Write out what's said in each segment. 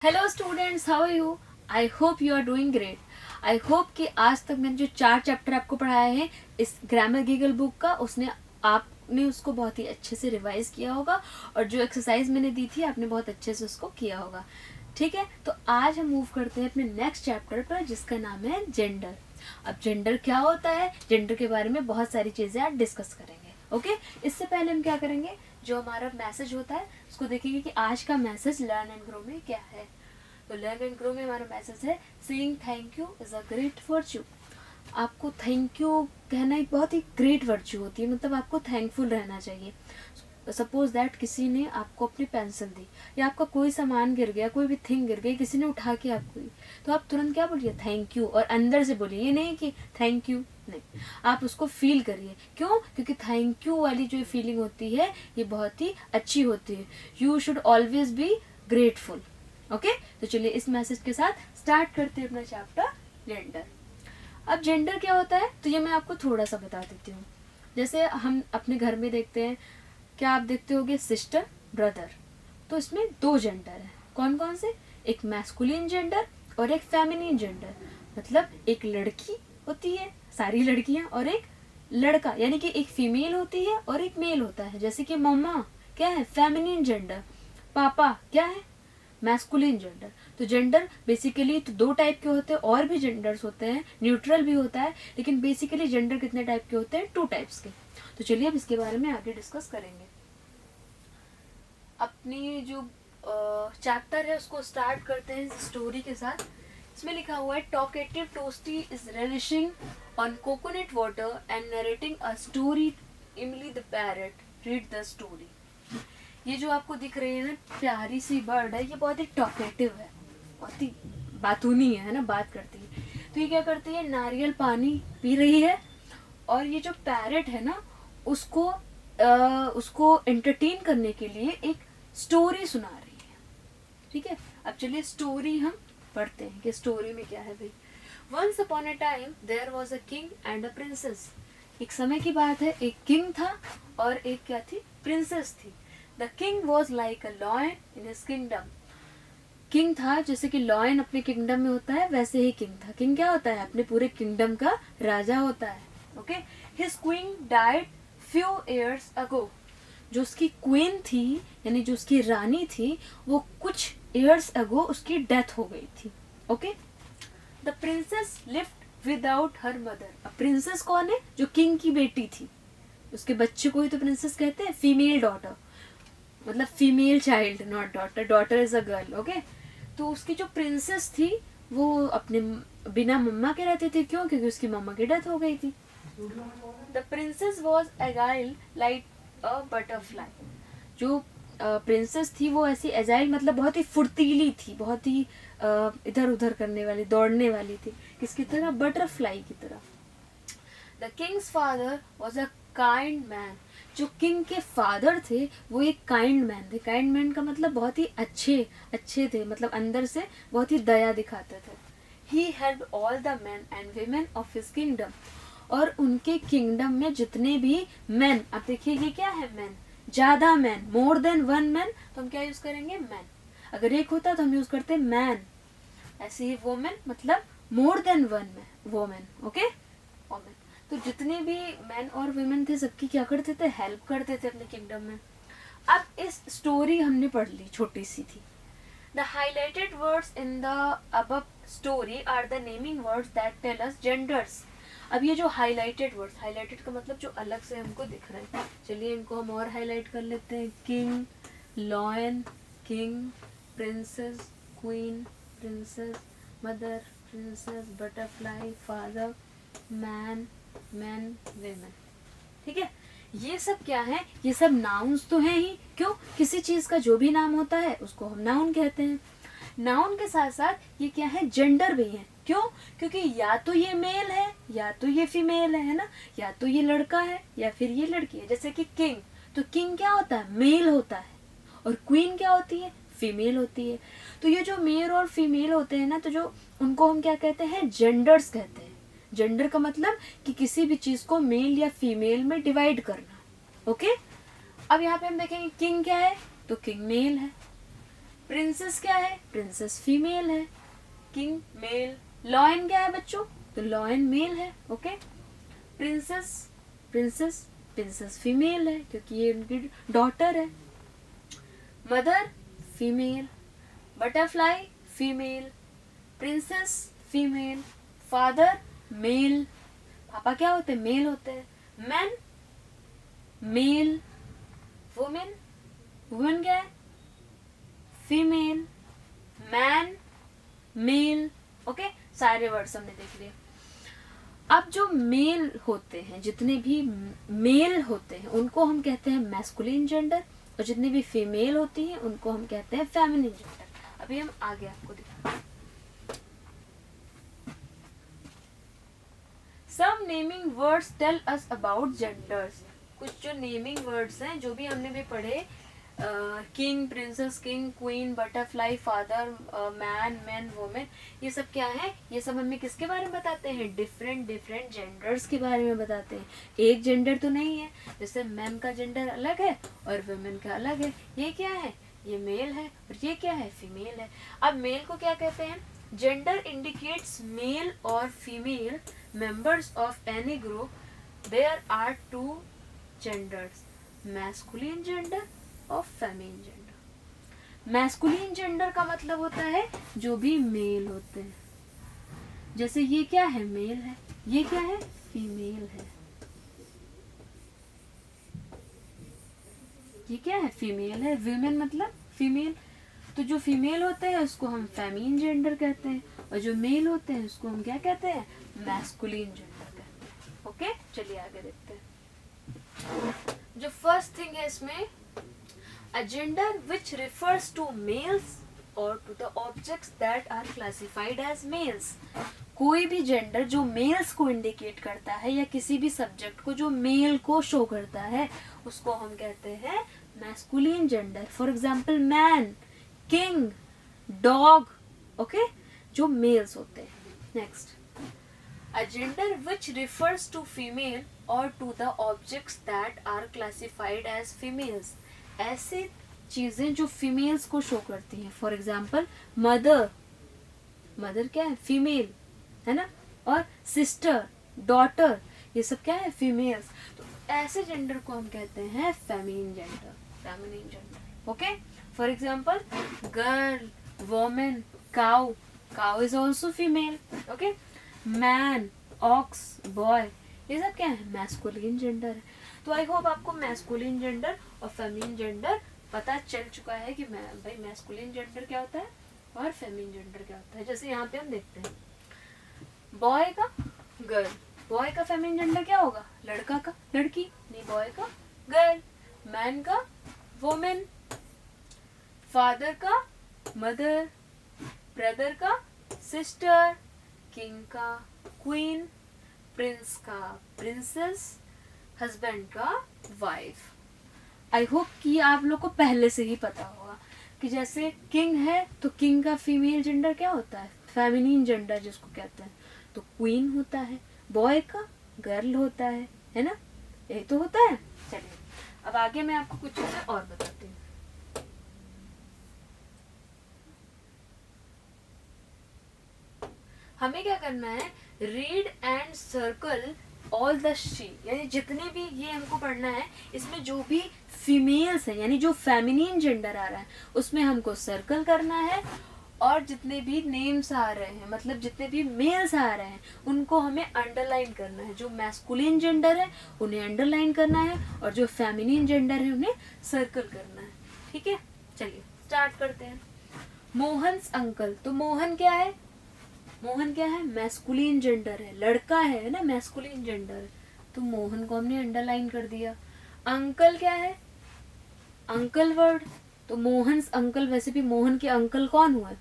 Hello students, how are you? I hope you are doing great. I hope कि आज तक मैंने जो 4 चैप्टर आपको पढ़ाए हैं इस ग्रामर गीगल बुक का, उसने आपने उसको बहुत ही अच्छे से रिवाइज किया होगा और जो एक्सरसाइज मैंने दी थी आपने बहुत अच्छे से उसको किया होगा। ठीक है, तो आज हम मूव करते हैं अपने नेक्स्ट चैप्टर पर जिसका नाम है जेंडर। अब जेंडर क्या होता है, जेंडर के बारे में बहुत सारी चीज़ें आज डिस्कस करेंगे। ओके, इससे पहले हम क्या करेंगे, जो हमारा मैसेज होता है उसको देखेंगे कि आज का मैसेज लर्न एंड ग्रो में क्या है। तो लर्न एंड ग्रो में हमारा मैसेज है saying thank you is a great virtue. आपको थैंक यू कहना एक बहुत ही ग्रेट वर्च्यू होती है, मतलब आपको थैंकफुल रहना चाहिए। सपोज दैट किसी ने आपको अपनी पेंसिल दी या आपका कोई सामान गिर गया, कोई भी थिंग गिर गई, किसी ने उठा के आपको दी, तो आप तुरंत क्या बोलिए, थैंक यू, और अंदर से बोलिए, ये नहीं कि थैंक यू नहीं, आप उसको फील करिए। क्यों? क्योंकि थैंक यू वाली जो फीलिंग होती है ये बहुत ही अच्छी होती है। You should always be grateful. Okay, तो चलिए इस मैसेज के साथ स्टार्ट करते हैं अपना चैप्टर जेंडर। अब जेंडर क्या होता है तो ये मैं आपको थोड़ा सा बता देती हूँ। जैसे हम अपने घर में देखते हैं, क्या आप देखते होगे, सिस्टर ब्रदर, तो इसमें 2 जेंडर है। कौन कौन से? एक मैस्कुलिन जेंडर और एक फेमिनिन जेंडर। मतलब एक लड़की होती है, सारी लड़कियां, और एक लड़का, यानी कि एक फीमेल होती है और एक मेल होता है। जैसे कि मम्मा क्या है, फेमिनिन जेंडर, पापा क्या है, मैस्कुलिन जेंडर। तो जेंडर बेसिकली तो 2 टाइप के होते हैं, और भी जेंडर्स होते हैं, न्यूट्रल भी होता है, लेकिन बेसिकली जेंडर कितने टाइप के होते हैं, 2 टाइप्स के। तो चलिए अब इसके बारे में आगे डिस्कस करेंगे। अपनी जो चैप्टर है उसको स्टार्ट करते हैं स्टोरी के साथ। इसमें लिखा हुआ है talkative Toasty is relishing on coconut water and narrating a story. Imli the parrot read the story. ये जो आपको दिख रही है ना प्यारी सी बर्ड है, ये बहुत ही टॉकेटिव है, बहुत ही बातूनी है ना, बात करती है। तो ये क्या करती है, नारियल पानी पी रही है, और ये जो पैरट है ना उसको उसको एंटरटेन करने के लिए एक स्टोरी सुना रही है। ठीक है, अब चलिए स्टोरी हम पढ़ते हैं कि स्टोरी में क्या है भाई। Once upon a time there was a king and a princess. एक समय की बात है, एक किंग था और एक क्या थी, प्रिंसेस थी। The king was like a lion in his kingdom. King था जैसे कि लॉयन अपने किंगडम में होता है, वैसे ही किंग था। किंग क्या होता है, अपने पूरे किंगडम का राजा होता है। Okay, his queen died few years ago. जो उसकी क्वीन थी, यानी जो उसकी रानी थी, वो कुछ ईयर्स अगो उसकी डेथ हो गई थी। Okay, the princess lived without her mother. अब प्रिंसेस कौन है, जो किंग की बेटी थी, उसके बच्चे को ही तो प्रिंसेस कहते हैं, फीमेल डॉटर, मतलब female child, not daughter, daughter is a girl. Okay, तो उसकी जो प्रिंसेस थी वो अपने बिना मम्मा के रहती थी। क्यों? क्योंकि उसकी मम्मा की डेथ हो गई थी। The princess was agile like a butterfly. जो प्रिंसेस थी वो ऐसी एजाइल, मतलब बहुत ही फुर्तीली थी, बहुत ही इधर उधर करने वाली, दौड़ने वाली थी। किसकी तरह? बटरफ्लाई की तरह। The Kings father was a kind man. जो किंग के फादर थे वो एक काइंड मैन थे। काइंड मैन का मतलब बहुत ही अच्छे थे, मतलब अंदर से बहुत ही दया दिखाते थे। He help all the man and women of his kingdom. और उनके किंगडम में जितने भी मैन, अब देखिए ये क्या है, मैन, ज्यादा man, more than one man, तो हम क्या यूज करेंगे, मैन। अगर एक होता तो हम यूज करते मैन। ऐसे ही वोमेन, मतलब more than one women. Okay, women. तो जितने भी मैन और वुमेन थे सबकी क्या करते थे, हेल्प करते थे अपने किंगडम में। अब इस स्टोरी हमने पढ़ ली, छोटी सी थी। The highlighted words in the above story are the naming words that tell us genders. अब ये जो हाईलाइटेड वर्ड्स, हाईलाइटेड का मतलब जो अलग से हमको दिख रहे हैं, चलिए इनको हम और हाईलाइट कर लेते हैं। King, lion, king, princess, queen, princess, mother, princess, butterfly, father, man, man, women. ठीक है, ये सब क्या है, ये सब नाउन्स तो हैं ही। क्यों? किसी चीज का जो भी नाम होता है उसको हम नाउन कहते हैं। नाउन के साथ साथ ये क्या है, जेंडर भी है। क्यों? क्योंकि या तो ये मेल है या तो ये फीमेल है ना, या तो ये लड़का है या फिर ये लड़की है। जैसे कि किंग, तो किंग क्या होता है, मेल होता है, और क्वीन क्या होती है, फीमेल होती है। तो ये जो मेल और फीमेल होते हैं ना, तो जो उनको हम क्या कहते हैं, जेंडर्स कहते हैं। जेंडर का मतलब कि किसी भी चीज को मेल या फीमेल में डिवाइड करना। ओके, अब यहाँ पे हम देखेंगे किंग क्या है, तो किंग मेल है। प्रिंसेस क्या है? प्रिंसेस फीमेल है. King male. लॉयन क्या है बच्चों? तो लॉयन मेल है. Okay. Princess princess princess female है क्योंकि ये उनकी डॉटर है. Mother female. Butterfly female. Princess female. Father male. पापा क्या होते हैं? मेल होते हैं. Man mail. वुमेन वुमेन क्या है? फीमेल. Man mail. ओके. सारे वर्ड्स हमने देख लिए. अब जो मेल होते हैं, जितने भी मेल होते हैं उनको हम कहते हैं मैस्कुलिन जेंडर, और जितनी भी फीमेल होती हैं उनको हम कहते हैं फेमिनिन जेंडर. अभी हम आगे आपको दिखाते हैं. Some naming words tell us about genders. कुछ जो नेमिंग वर्ड्स हैं जो भी हमने भी पढ़े, king, princess, king, queen, butterfly, father, man, man, women, ये सब क्या है? ये सब हमें किसके बारे में बताते हैं? डिफरेंट डिफरेंट जेंडर्स के बारे में बताते हैं. एक जेंडर तो नहीं है. जैसे मैन का जेंडर अलग है और वुमेन का अलग है. ये क्या है? ये मेल है. और ये क्या है? फीमेल है. अब मेल को क्या कहते हैं? जेंडर इंडिकेट्स मेल और female members of any group. There are two genders, masculine gender और feminine gender. masculine gender का मतलब होता है जो भी मेल होते हैं. जैसे ये क्या है? मेल है. ये क्या है? फीमेल है. ये क्या है? फीमेल है. women मतलब फीमेल. तो जो फीमेल होते हैं उसको हम फेमिनिन जेंडर कहते हैं, और जो मेल होते हैं उसको हम क्या कहते हैं? मैस्कुलिन जेंडर कहते हैं. ओके. चलिए आगे देखते हैं. जो फर्स्ट थिंग है इसमें, a gender which refers to males और to the objects that are classified as males. कोई भी जेंडर जो मेल्स को इंडिकेट करता है या किसी भी सब्जेक्ट को जो मेल को शो करता है उसको हम कहते हैं masculine gender. For example man, king, dog. Okay. जो मेल्स होते हैं. Next, a gender which refers to female or to the objects that are classified as females. ऐसे चीजें जो फीमेल्स को शो करती हैं. For example mother. मदर क्या है? फीमेल है ना. और सिस्टर, डॉटर, ये सब क्या है? फीमेल्स. तो ऐसे जेंडर को हम कहते हैं feminine gender. Feminine gender. Okay. For example girl, women, cow. Cow is also female. Okay. Man, ox, boy, ये सब क्या है? मैस्कुलिन जेंडर है. तो आई होप आपको मैस्कुलिन जेंडर और फेमिनिन जेंडर पता चल चुका है कि भाई मैस्कुलिन जेंडर क्या होता है और फेमिनिन जेंडर क्या होता है. जैसे यहाँ पे हम देखते हैं बॉय का गर्ल. बॉय का फेमिनिन जेंडर क्या होगा? लड़का का लड़की. नहीं, बॉय का गर्ल. मैन का वुमेन. फादर का मदर. ब्रदर का सिस्टर. किंग का क्वीन. प्रिंस का प्रिंसेस. हस्बैंड का वाइफ. आई होप कि आप लोग को पहले से ही पता होगा कि जैसे किंग है तो किंग का फीमेल जेंडर क्या होता है? फेमिनिन जेंडर जिसको कहते हैं. तो क्वीन होता है. बॉय का गर्ल होता है ना. यही तो होता है. चलिए अब आगे मैं आपको कुछ चीजें और बताती हूँ. हमें क्या करना है? Read and circle all the she, यानी जितने भी ये हमको पढ़ना है इसमें जो भी फीमेल्स है यानी जो फेमिनिन जेंडर आ रहा है उसमें हमको सर्कल करना है, और जितने भी नेम्स आ रहे हैं मतलब जितने भी मेल्स आ रहे हैं उनको हमें अंडरलाइन करना है. जो मैस्कुलिन जेंडर है उन्हें अंडरलाइन करना है और जो फेमिनिन जेंडर है उन्हें सर्कल करना है. ठीक है. चलिए स्टार्ट करते हैं. मोहन्स अंकल. तो मोहन क्या है? मोहन क्या है? मैस्कुलिन जेंडर है. लड़का है ना, मैस्कुलिन जेंडर. तो मोहन को हमने अंडरलाइन कर दिया. अंकल क्या है? Uncle word. तो मोहन्स अंकल. वैसे भी मोहन के अंकल कौन हुए?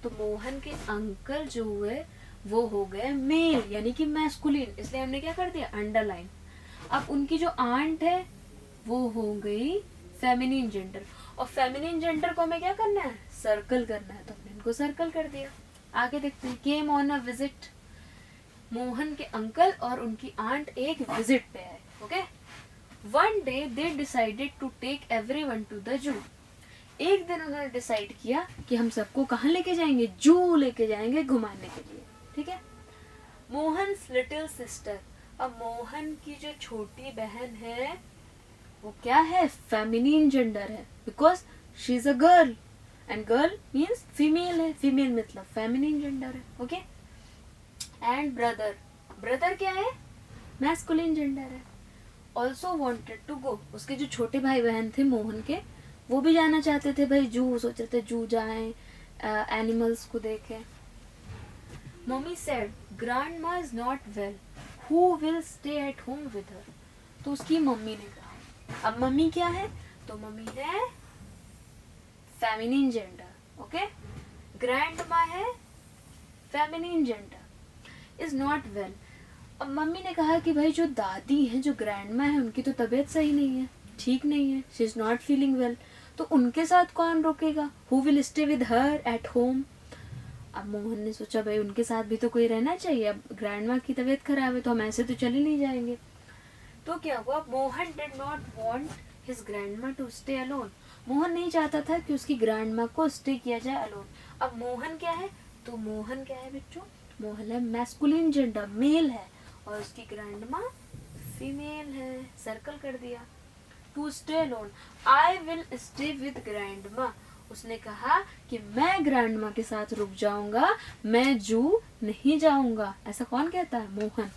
तो मोहन के अंकल जो हुए वो हो गए मेल यानी कि मैस्कुलिन, इसलिए हमने क्या कर दिया? अंडरलाइन. अब उनकी जो आंट है वो हो गई फेमिनिन जेंडर, और फेमिनिन जेंडर को हमें क्या करना है? सर्कल करना है. तो हमने इनको सर्कल कर दिया. आगे देखते हैं. Came on a visit. Mohan के अंकल और उनकी आंट एक विजिट पे आए. Okay. One day they decided to take everyone to the zoo. एक दिन उन्होंने डिसाइड किया कि हम सबको कहाँ लेके जाएंगे, जू लेके जाएंगे घुमाने के लिए, ठीक है। मोहन्स लिटिल सिस्टर, अब मोहन की जो छोटी बहन है वो क्या है, फेमिनिन जेंडर है, because she is a girl and girl means female है, फीमेल मतलब फेमिनिन जेंडर है, ओके। एंड ब्रदर, ब्रदर क्या है, मैस्कुलिन जेंडर है। ऑल्सो वॉन्टेड टू गो, उसके जो छोटे भाई बहन थे मोहन के, वो भी जाना चाहते थे भाई जू, सोच रहे थे जू जाएं, एनिमल्स को देखें। Mummy said grandma is not well, who will stay at home with her, तो उसकी मम्मी ने कहा। अब मम्मी क्या है, तो मम्मी है फेमिनिन जेंडर, ओके। ग्रैंडमा है feminine gender, is not well. अब मम्मी ने कहा कि भाई जो दादी है, जो ग्रैंडमा है, उनकी तो तबीयत सही नहीं है, ठीक नहीं है, she is not feeling well, तो उनके साथ कौन रुकेगा, who will stay with her at home. अब मोहन ने सोचा भाई उनके साथ भी तो कोई रहना चाहिए, अब ग्रैंडमा की तबीयत खराब है तो हम ऐसे तो चले नहीं जाएंगे। तो क्या हुआ, Mohan did not want his grandma to stay alone, Mohan नहीं चाहता था कि उसकी ग्रैंडमा को स्टे किया जाए अलोन। अब मोहन क्या है, तो मोहन क्या है बच्चों, मोहन है मैस्कुलिन जेंडर, मेल है, और उसकी ग्रैंडमा फीमेल है, सर्कल कर दिया। To stay alone, I will stay with grandma, उसने कहा कि मैं ग्रैंडमा के साथ रुक जाऊंगा, मैं जू नहीं जाऊंगा। ऐसा कौन कहता है, मोहन।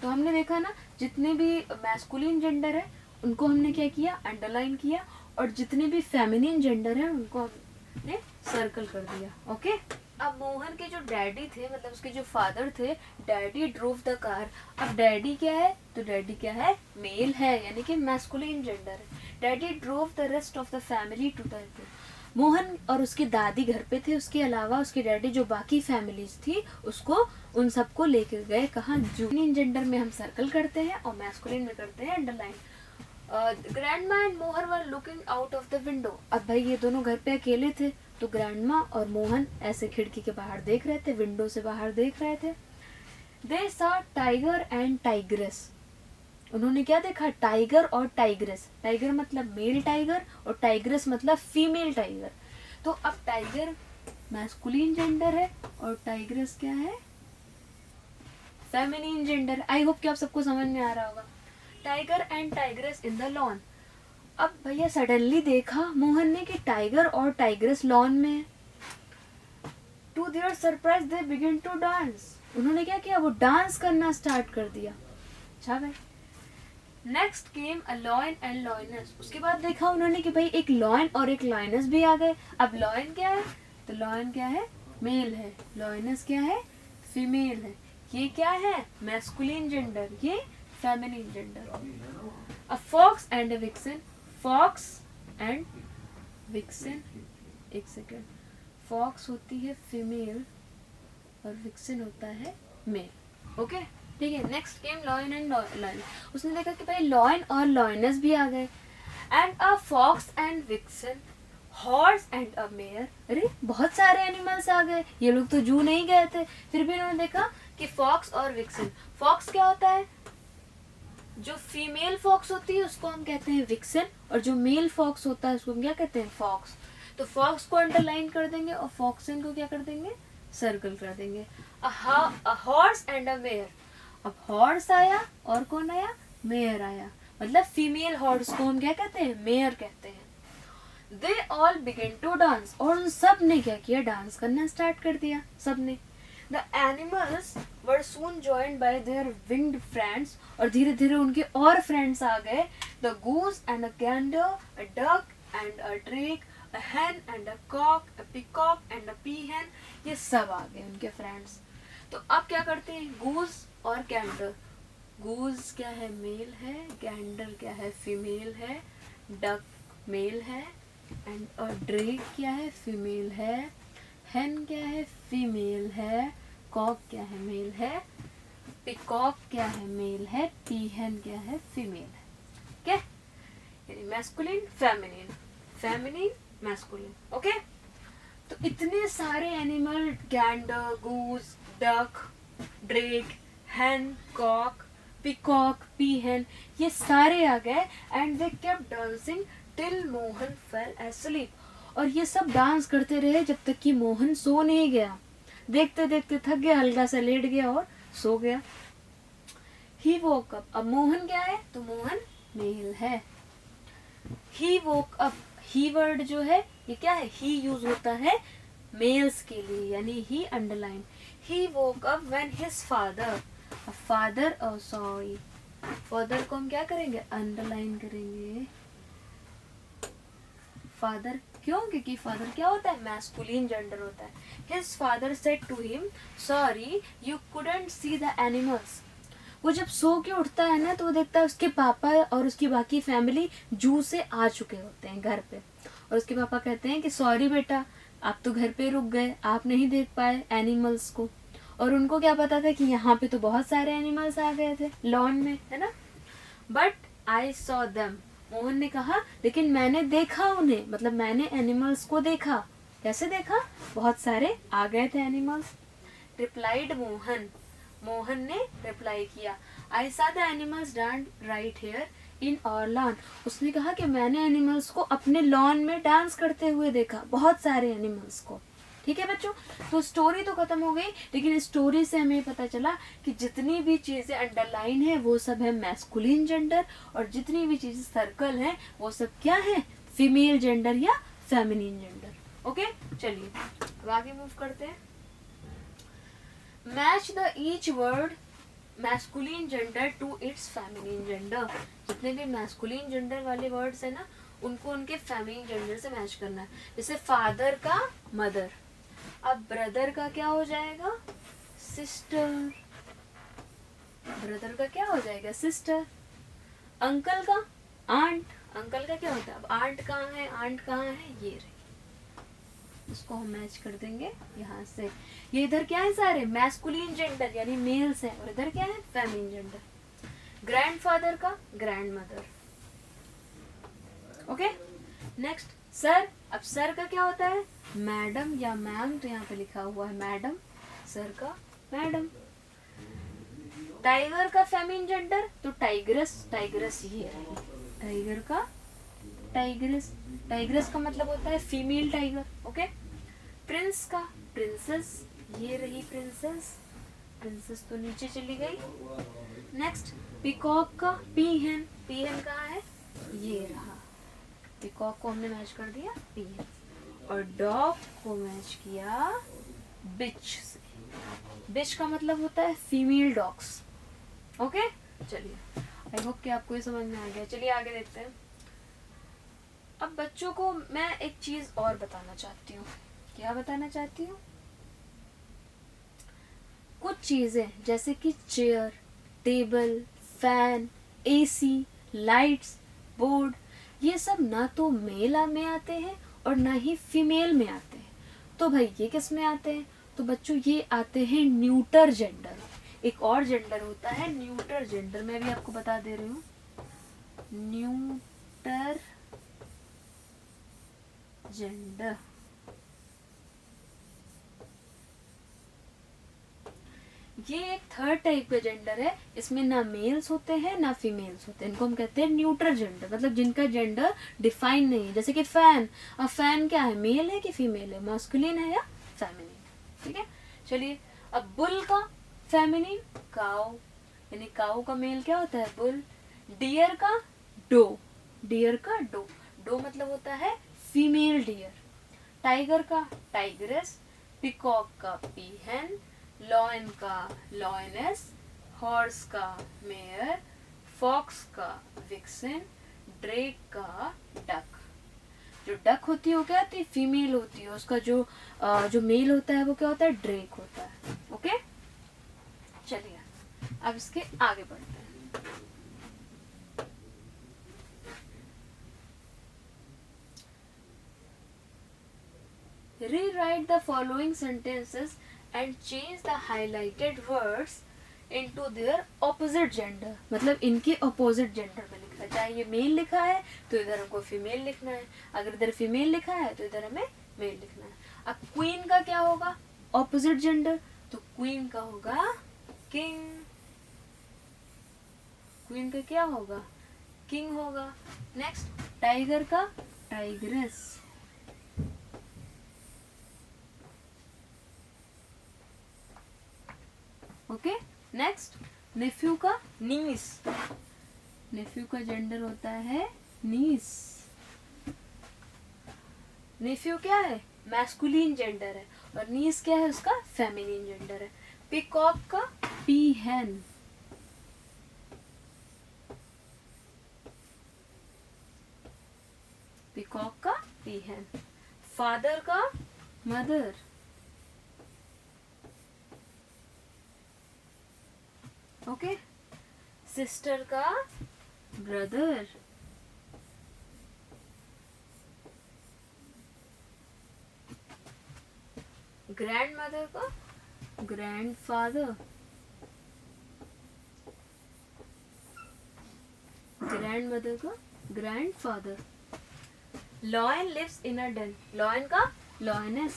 तो हमने देखा ना, जितने भी मैस्कुलिन जेंडर है उनको हमने क्या किया, अंडरलाइन किया, और जितने भी फेमिनिन जेंडर है उनको हमने सर्कल कर दिया, ओके। अब मोहन के जो डैडी थे, मतलब उसके जो फादर थे, डैडी ड्रोव द कार। अब डैडी क्या है, तो डैडी क्या है, मेल है, यानी कि मैस्कुलिन जेंडर है। Daddy drove the rest of the family to the zoo, Mohan और उसकी दादी घर पे थे, उसके अलावा उसके डैडी जो बाकी फैमिलीज थी उसको, उन सबको लेकर गए कहाँ, जू। जेंडर में हम सर्कल करते हैं और मैस्कुलिन में करते हैं underline. Grandma and Mohan were looking out of the window, अब भाई ये दोनों घर पे अकेले थे, तो ग्रैंडमा और मोहन ऐसे खिड़की के बाहर देख रहे थे, विंडो से बाहर देख रहे थे। दे सा टाइगर एंड टाइग्रेस, उन्होंने क्या देखा, टाइगर और टाइग्रेस, टाइगर मतलब मेल टाइगर और टाइग्रेस मतलब फीमेल टाइगर। तो अब टाइगर मैस्कुलिन जेंडर है और टाइग्रेस क्या है, फेमिनिन जेंडर। आई होप कि आप सबको समझ में आ रहा होगा। Tiger and tigress in the lawn, अब भैया सडनली देखा मोहन ने कि टाइगर और टाइग्रेस लॉन में। To their surprise they begin to dance, उन्होंने क्या किया, वो डांस करना स्टार्ट कर दिया। अच्छा भाई, next came a lion and lioness, उसके बाद देखा उन्होंने कि भाई एक लॉयन और एक लॉयनस भी आ गए। अब लॉयन क्या है, तो लॉयन क्या है, मेल है, लॉयनस क्या है, फीमेल है। ये क्या है, मैस्कुलिन जेंडर, ये feminine gender. A fox and a vixen, fox and vixen, एक सेकेंड, फॉक्स होती है फीमेल और विक्सन होता है मेल, ओके ठीक है। Next came lion and lion, उसने देखा कि भाई लॉयन और लॉयनस भी आ गए। And a fox and vixen, horse and a mare, अरे बहुत सारे एनिमल्स आ गए, ये लोग तो जू नहीं गए थे, फिर भी उन्होंने देखा कि फॉक्स और विक्सन। फॉक्स क्या होता है, जो फीमेल फॉक्स होती है उसको हम कहते हैं विक्सन, और जो मेल फॉक्स होता है उसको हम क्या कहते हैं, फॉक्स। तो फॉक्स को अंडरलाइन कर देंगे और फॉक्सन को क्या कर देंगे, सर्कल कर देंगे। A horse and a mayor, अब हॉर्स आया और कौन आया, मेयर आया, मतलब फीमेल हॉर्स को हम क्या कहते हैं, मेयर कहते हैं। They all begin to dance, और उन सब ने क्या किया, डांस करना स्टार्ट कर दिया सब ने। The animals were soon joined by their winged friends, और धीरे धीरे उनके और फ्रेंड्स आ गए। The goose and a gander, a duck and a drake, a hen and a cock, a peacock and a peahen, ये सब आ गए उनके फ्रेंड्स। तो अब क्या करते हैं, गूस और गैंडर, गूस क्या है, मेल है, गैंडर क्या है, फीमेल है, डक मेल है, एंड ड्रेक क्या है, फीमेल है, hen क्या है, फीमेल है, कॉक क्या है, मेल है, पिकॉक क्या है, मेल है, पीहन क्या है, फीमेल है, क्या यानी masculine feminine, feminine masculine, okay. तो इतने सारे animal, gander, goose, duck, drake, hen, cock, peacock, peahen, ये सारे आ गए। And they kept dancing till Mohan fell asleep, और ये सब डांस करते रहे जब तक कि मोहन सो नहीं गया। देखते देखते थक गया, हल्का सा लेट गया और सो गया। ही वोक अप, अब मोहन क्या है, तो मोहन मेल है। ही वोक अप, ही वर्ड जो है ये क्या है, ही यूज होता है मेल्स के लिए, यानी he underline. He woke up when his father, father sorry father को हम क्या करेंगे, अंडरलाइन करेंगे। फादर क्यों, क्योंकि फादर क्या होता है, मैस्कुलिन जेंडर होता है। His father said to him sorry you couldn't see the animals. वो जब सो के उठता है ना तो वो देखता है उसके पापा और उसकी बाकी फैमिली जू से आ चुके होते हैं घर पे, और उसके पापा कहते हैं कि सॉरी बेटा, आप तो घर पे रुक गए, आप नहीं देख पाए एनिमल्स को। और उनको क्या पता था कि यहाँ पे तो बहुत सारे एनिमल्स आ गए थे लॉन में, है ना। But I saw them, Mohan ने कहा लेकिन मैंने देखा उन्हें, मतलब मैंने एनिमल्स को देखा। कैसे देखा, बहुत सारे आ गए थे एनिमल्स। रिप्लाइड मोहन, मोहन ने रिप्लाई किया, I saw the animals dance right here in our lawn. उसने कहा कि मैंने एनिमल्स को अपने लॉन में डांस करते हुए देखा, बहुत सारे एनिमल्स को। ठीक है बच्चों, तो स्टोरी तो खत्म हो गई, लेकिन स्टोरी से हमें पता चला कि जितनी भी चीजें अंडरलाइन है वो सब है मैस्कुलिन जेंडर, और जितनी भी चीजें सर्कल है वो सब क्या है, फीमेल जेंडर या फेमिनिन जेंडर। ओके, चलिए अब आगे मूव करते हैं। Match the each word masculine gender to its feminine gender. जितने भी मैस्कुलिन जेंडर वाले वर्ड्स है ना उनको उनके फेमिनिन जेंडर से मैच करना है। जैसे फादर का मदर, अब ब्रदर का क्या हो जाएगा, सिस्टर। ब्रदर का क्या हो जाएगा, सिस्टर। अंकल का आंट, अंकल का क्या होता है, अब आंट कहाँ है, आंट कहाँ है, ये रही, इसको हम मैच कर देंगे यहाँ से। ये इधर क्या है, सारे मैस्कुलिन जेंडर यानी मेल्स है, और इधर क्या है, फेमिनिन जेंडर। ग्रैंडफादर का grand mother. Okay, next sir, अब सर का क्या होता है, मैडम या मैम, तो यहाँ पे लिखा हुआ है मैडम, सर का मैडम। टाइगर का फेमिनिन जेंडर, तो टाइग्रेस, टाइग्रेस ये रही, टाइगर का टाइग्रेस, टाइग्रेस का मतलब होता है फीमेल टाइगर। ओके, प्रिंस का प्रिंसेस, ये रही प्रिंसेस, प्रिंसेस तो नीचे चली गई। नेक्स्ट पीकॉक का पीहन, पीहन कहाँ है, ये रहा, पीकॉक को हमने मैच कर दिया पीहन, और डॉग को मैच किया बिच से। बिच का मतलब होता है फीमेल डॉग्स। ओके, चलिए आई होप कि आपको ये समझ में आ गया। चलिए आगे देखते हैं। अब बच्चों को मैं एक चीज और बताना चाहती हूँ। क्या बताना चाहती हूँ, कुछ चीजें जैसे कि chair, table, fan, AC, lights, board, ये सब ना तो मेल में आते हैं और ना ही फीमेल में आते हैं। तो भाई ये किस में आते हैं, तो बच्चों ये आते हैं न्यूटर जेंडर। एक और जेंडर होता है न्यूटर जेंडर, मैं भी आपको बता दे रही हूँ, न्यूटर जेंडर। ये एक थर्ड टाइप का जेंडर है, इसमें ना मेल्स होते हैं ना फीमेल्स होते हैं, इनको हम कहते हैं न्यूट्रल जेंडर, मतलब जिनका जेंडर डिफाइन नहीं है। जैसे कि फैन, अब फैन क्या है, मेल है कि फीमेल है, मस्कुलिन है या फेमिनिन। ठीक है, चलिए अब बुल का फेमिनिन, काऊ, यानी काऊ का मेल क्या होता है, बुल। डियर का डो, डियर का डो, डो मतलब होता है फीमेल डियर। टाइगर का टाइग्रेस, पिकॉक का पीहन, लॉयन का लॉयनेस, हॉर्स का मेयर, फॉक्स का विक्सन, ड्रेक का डक। जो डक होती है वो क्या होती है, फीमेल होती है, उसका जो मेल होता है वो क्या होता है, ड्रेक होता है। ओके, चलिए अब इसके आगे बढ़ते हैं। Rewrite the following sentences and change the highlighted words into their opposite gender। मतलब इनके opposite gender में लिखा है, चाहे ये मेल लिखा है तो इधर हमको फीमेल लिखना है, अगर इधर फीमेल लिखा है तो इधर हमें मेल लिखना है। अब क्वीन का क्या होगा, opposite gender, तो क्वीन का होगा किंग, क्वीन का क्या होगा, किंग होगा। नेक्स्ट टाइगर का टाइग्रेस, ओके, नेक्स्ट नेफ्यू का नीस, नेफ्यू का जेंडर होता है नीस। नेफ्यू क्या है, मैस्कुलिन जेंडर है, और नीस क्या है, उसका फेमिनिन जेंडर है। पीकॉक का पीहेन, पीकॉक का पीहेन। फादर का मदर, ओके। सिस्टर का ब्रदर, ग्रैंड मदर का ग्रैंड फादर, ग्रैंड मदर का grandfather. Lion lives in a den, lion का लॉयनेस,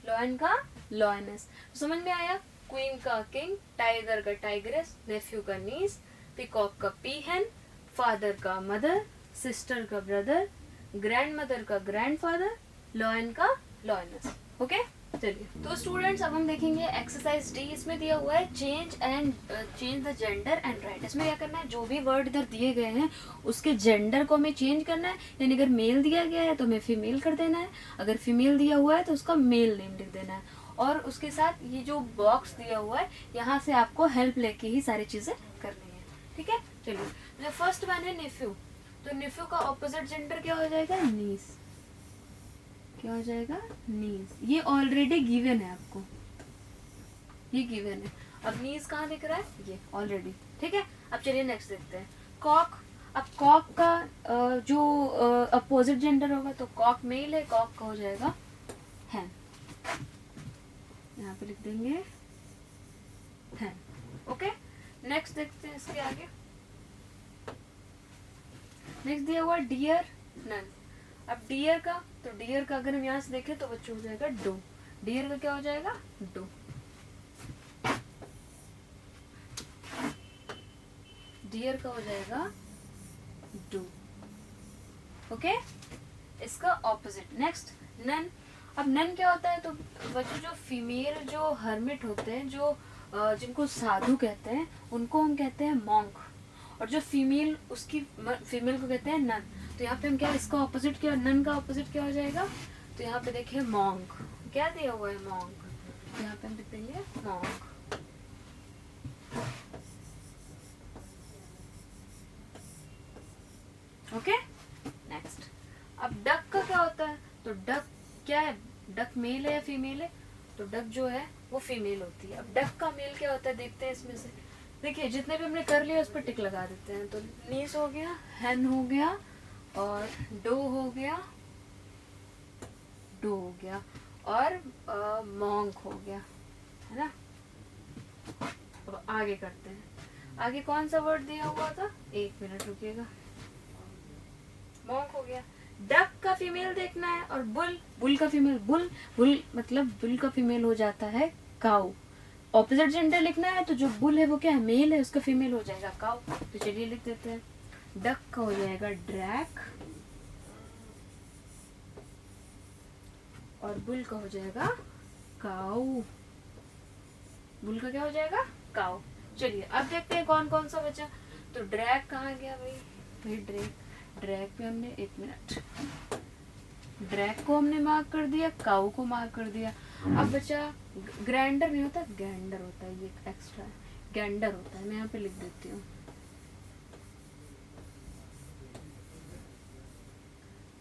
लॉयन का लॉयनेस। समझ में आया, क्वीन का किंग, टाइगर का टाइग्रेस, नेफ्यू का नीस, पीकॉक का पीहेन, फादर का मदर, सिस्टर का ब्रदर, ग्रैंड मदर का ग्रैंडफादर, लॉयन का लॉयनेस। ओके, चलिए तो स्टूडेंट्स अब हम देखेंगे एक्सरसाइज डी। इसमें दिया हुआ है change the gender and right. इसमें क्या करना है, जो भी वर्ड इधर दिए गए हैं उसके जेंडर को हमें चेंज करना है, यानी अगर मेल दिया गया है तो हमें फीमेल कर देना है, अगर फीमेल दिया हुआ है तो उसका मेल नेम लिख देना है, और उसके साथ ये जो बॉक्स दिया हुआ है यहाँ से आपको हेल्प लेके ही सारी चीजें करनी है। ठीक है, चलिए जो फर्स्ट वन है नेफ्यू, तो नेफ्यू का ऑपोजिट जेंडर क्या हो जाएगा, नीस। क्या हो जाएगा, नीस। ये ऑलरेडी गिवन है आपको, ये गिवन है। अब नीस कहाँ दिख रहा है, ये ऑलरेडी। ठीक है, अब चलिए नेक्स्ट देखते हैं कॉक। अब कॉक का जो अपोजिट जेंडर होगा, तो कॉक मेल है, कॉक का हो जाएगा हैन, यहाँ पे लिख देंगे हैन। ओके, नेक्स्ट देखते हैं इसके आगे। नेक्स्ट दिया हुआ डियर नन। अब डियर का, तो डियर का अगर हम यहाँ से देखें तो बच्चों हो जाएगा डो, डियर का क्या हो जाएगा, डो। डियर का हो जाएगा डो। ओके, इसका ऑपोजिट नेक्स्ट नन। अब नन क्या होता है, तो बच्चों जो फीमेल जो हर्मिट होते हैं, जो जिनको साधु कहते हैं, उनको हम कहते हैं मॉन्क, और जो फीमेल उसकी फीमेल को कहते हैं नन। तो यहाँ पे हम क्या, इसका ऑपोजिट क्या, नन का ऑपोजिट क्या हो जाएगा, तो यहाँ पे देखिए मॉन्क, क्या दिया हुआ है मॉन्क, यहाँ पे हम लिख देंगे मॉन्क। Okay, next. अब डक का क्या होता है, तो डक क्या है, डक मेल है या फीमेल है, तो डक जो है वो फीमेल होती है। अब डक का मेल क्या होता है, देखते हैं इसमें से। देखिए जितने भी हमने कर लिया उस पर टिक लगा देते हैं। तो नीस हो गया, हैन हो गया, और डो हो गया, डो हो गया, और मॉन्क हो गया, है ना। अब आगे करते हैं, आगे कौन सा वर्ड दिया हुआ था, एक मिनट रुकिएगा। मॉन्क हो गया। डक का फीमेल देखना है, और बुल, बुल का फीमेल, बुल, बुल मतलब बुल का फीमेल हो जाता है काऊ। ऑपोजिट जेंडर लिखना है, तो जो बुल है वो क्या है, मेल है, उसका फीमेल हो जाएगा काऊ। तो चलिए लिख देते हैं, डक का हो जाएगा ड्रैक, और बुल का हो जाएगा काऊ। बुल का क्या हो जाएगा, काऊ। चलिए अब देखते हैं कौन कौन सा बचा। तो ड्रैग कहाँ गया भाई ड्रैग, ड्रैग पे हमने, एक मिनट, ड्रैग को हमने मार्क कर दिया, काऊ को मार्क कर दिया। अब बचा ग्रैंडर नहीं होता, गैंडर होता है, ये एक्स्ट्रा गैंडर होता है, मैं यहाँ पे लिख देती हूँ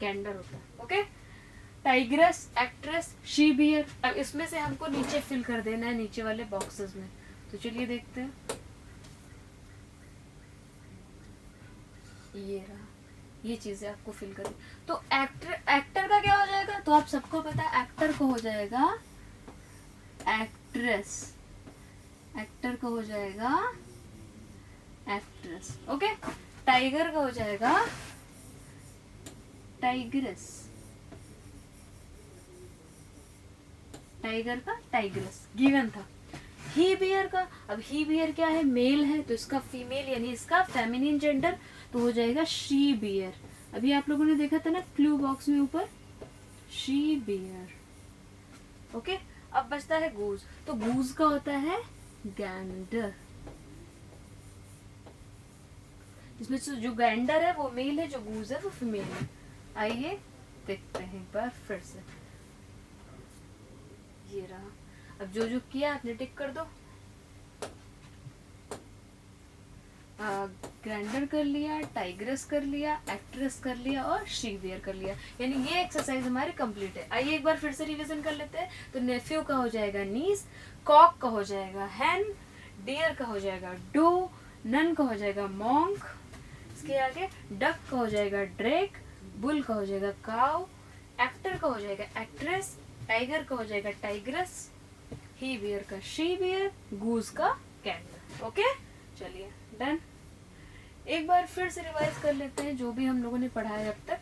गैंडर होता है। Okay, tigress, actress, she bear. अब इसमें से हमको नीचे फिल कर देना है, नीचे वाले बॉक्सेस में। तो चलिए देखते हैं, ये रहा, ये चीजें आपको फिल करनी। तो एक्टर का क्या हो जाएगा, तो आप सबको पता है एक्टर को हो जाएगा एक्ट्रेस, एक्टर का हो जाएगा एक्ट्रेस। ओके, टाइगर का हो जाएगा टाइग्रेस, टाइगर का टाइग्रेस, गिवन था। ही बियर का, अब ही बियर क्या है, मेल है, तो इसका फीमेल यानी इसका फेमिनिन जेंडर तो हो जाएगा शी बियर। अभी आप लोगों ने देखा था ना क्लू बॉक्स में ऊपर, शी बियर। ओके, अब बचता है गूज। तो गूज का होता है गैंडर, इसमें से जो गैंडर है वो मेल है, जो गूज है वो फीमेल है। आइए देखते हैं एक बार फिर से। ये रहा, अब जो जो किया आपने टिक कर दो। ग्रैंडर कर लिया, टाइग्रेस कर लिया, एक्ट्रेस कर लिया और शीवियर कर लिया, यानी ये एक्सरसाइज हमारी कंप्लीट है। आइए एक बार फिर से रिवीजन कर लेते हैं। तो नेफ्यू का हो जाएगा नीस, कॉक का हो जाएगा हैन, डियर का हो जाएगा डो, नन का हो जाएगा मॉन्क, इसके आगे डक का हो जाएगा ड्रेक, बुल का हो जाएगा काउ, एक्टर का हो जाएगा एक्ट्रेस, टाइगर का हो जाएगा टाइग्रेस, ही बियर का शी बियर, गूज का कैट। ओके, चलिए डन। एक बार फिर से रिवाइज कर लेते हैं जो भी हम लोगों ने पढ़ा है अब तक।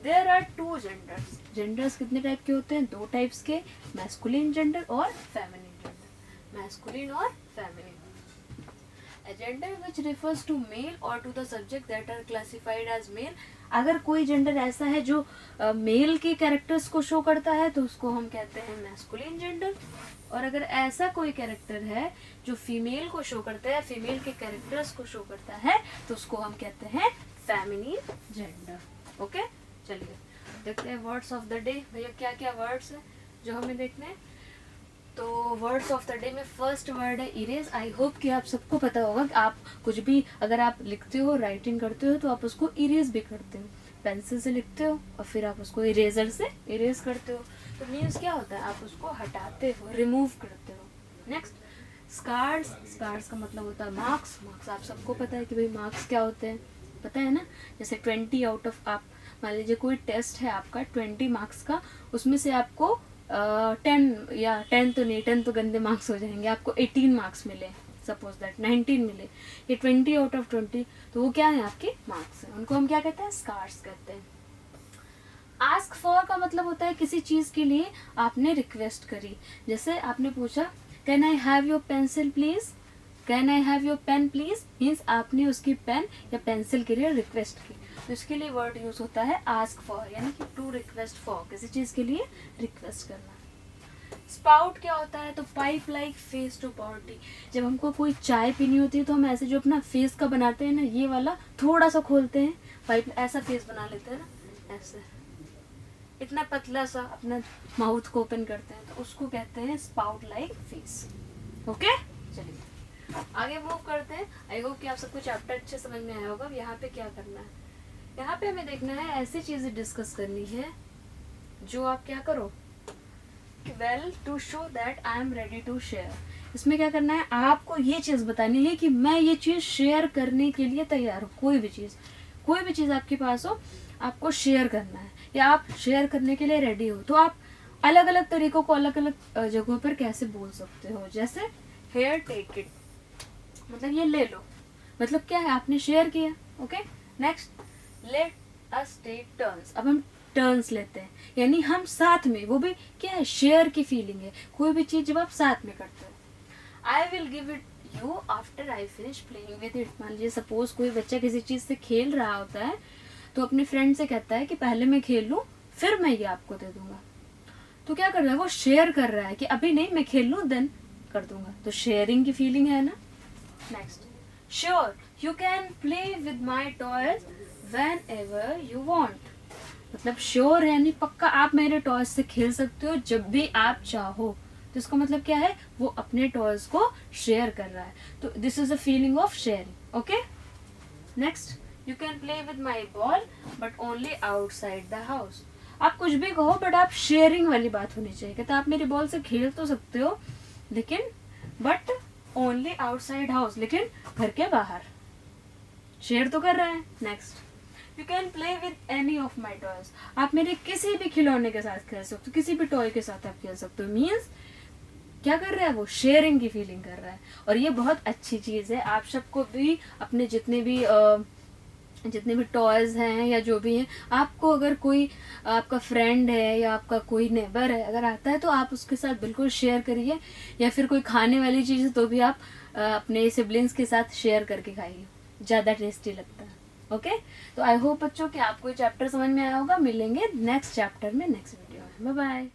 There are two genders. Genders कितने टाइप के होते हैं? दो टाइप्स के, मैस्कुलिन जेंडर और फेमिनिन जेंडर। मैस्कुलिन और feminine. A gender which refers to male or to the subject that are classified as male। अगर कोई जेंडर ऐसा है जो मेल के कैरेक्टर्स को शो करता है तो उसको हम कहते हैं मैस्कुलिन जेंडर, और अगर ऐसा कोई कैरेक्टर है जो फीमेल को शो करता है, फीमेल के कैरेक्टर्स को शो करता है, तो उसको हम कहते हैं फेमिनिन जेंडर। ओके, चलिए देखते हैं वर्ड्स ऑफ द डे। भैया क्या क्या वर्ड्स है जो हमें देखने हैं? तो वर्ड्स ऑफ द डे में फर्स्ट वर्ड है इरेज। आई होप कि आप सबको पता होगा कि आप कुछ भी अगर आप लिखते हो, राइटिंग करते हो, तो आप उसको इरेज भी करते हो। पेंसिल से लिखते हो और फिर आप उसको इरेजर से इरेज करते हो। तो मीन्स क्या होता है? आप उसको हटाते हो, रिमूव करते हो। Next, scars. स्कार्स का मतलब होता है मार्क्स। मार्क्स आप सबको पता है कि भाई मार्क्स क्या होते हैं, पता है ना? जैसे 20 आउट ऑफ, आप मान लीजिए कोई टेस्ट है आपका 20 मार्क्स का, उसमें से आपको 10 या 10 तो नहीं, 10 तो गंदे मार्क्स हो जाएंगे, आपको 18 मार्क्स मिले, सपोज दैट 19 मिले, ये 20 आउट ऑफ 20, तो वो क्या है? आपके मार्क्स हैं। उनको हम क्या कहते हैं? स्कार्स कहते हैं। आस्क फॉर का मतलब होता है किसी चीज के लिए आपने रिक्वेस्ट करी। जैसे आपने पूछा can I have your pencil please, can I have your pen please, means आपने उसकी पेन या पेंसिल के लिए रिक्वेस्ट की, तो इसके लिए वर्ड यूज होता है आस्क फॉर, यानी कि टू रिक्वेस्ट फॉर, किसी चीज के लिए रिक्वेस्ट करना। स्पाउट क्या होता है? तो pipe like face to poverty. जब हमको कोई चाय पीनी होती है तो हम ऐसे जो अपना फेस का बनाते हैं ना, ये वाला थोड़ा सा खोलते हैं, पाइप ऐसा फेस बना लेते हैं ना, ऐसे इतना पतला सा अपना माउथ को ओपन करते हैं, तो उसको कहते हैं स्पाउट लाइक फेस। ओके, चलिए आगे मूव करते हैं। आई होप कि आप सबको चैप्टर अच्छे समझ में आया होगा। यहाँ पे क्या करना है? यहाँ पे हमें देखना है, ऐसी चीजें डिस्कस करनी है जो आप क्या करो, well to show that I am ready to share. इसमें क्या करना है? आपको ये चीज बतानी है कि मैं ये चीज शेयर करने के लिए तैयार हूँ। कोई भी चीज आपके पास हो, आपको शेयर करना है या आप शेयर करने के लिए रेडी हो, तो आप अलग अलग तरीकों को अलग अलग जगहों पर कैसे बोल सकते हो। जैसे हेयर टेक इट, मतलब ये ले लो, मतलब क्या है? आपने शेयर किया। Okay, next, let us take turns. अब हम टर्न्स लेते हैं, यानी हम साथ में, वो भी क्या है? शेयर की फीलिंग है। कोई भी चीज जब आप साथ में करते हो। I will give it you after I finish playing with it. मान लीजिए सपोज कोई बच्चा किसी चीज से खेल रहा होता है, तो अपने फ्रेंड से कहता है कि पहले मैं खेल लूं फिर मैं ये आपको दे दूंगा। तो क्या कर रहा है? वो शेयर कर रहा है कि अभी नहीं, मैं खेल लूं देन कर दूंगा। तो शेयरिंग की फीलिंग है ना। Next, sure you can play with my toys when ever you want. मतलब श्योर है यानी पक्का आप मेरे टॉयज से खेल सकते हो जब भी आप चाहो। तो इसका मतलब क्या है? वो अपने टॉयज को शेयर कर रहा है। तो this is a feeling of sharing. Okay, next, you can play with my ball but only outside the house. आप कुछ भी कहो बट आप शेयरिंग वाली बात होनी चाहिए। कहता आप मेरी बॉल से खेल तो सकते हो लेकिन बट ओनली आउटसाइड हाउस, लेकिन घर के बाहर। शेयर तो कर रहा है। Next, you can play with any of my toys. आप मेरे किसी भी खिलौने के साथ खेल सकते हो, किसी भी टॉय के साथ आप खेल सकते हो। मीन्स क्या कर रहा है? वो शेयरिंग की फीलिंग कर रहा है, और ये बहुत अच्छी चीज है। आप सबको भी अपने जितने भी टॉयज हैं या जो भी हैं, आपको अगर कोई आपका फ्रेंड है या आपका कोई नेबर है अगर आता है, तो आप उसके साथ बिल्कुल शेयर करिए। या फिर कोई खाने वाली चीज़ है तो भी आप अपने सिबलिंग्स के साथ शेयर करके खाइए, ज़्यादा टेस्टी लगता है। ओके, तो आई होप बच्चों कि आपको ये चैप्टर समझ में आया होगा। मिलेंगे नेक्स्ट चैप्टर में, नेक्स्ट वीडियो में। Bye bye.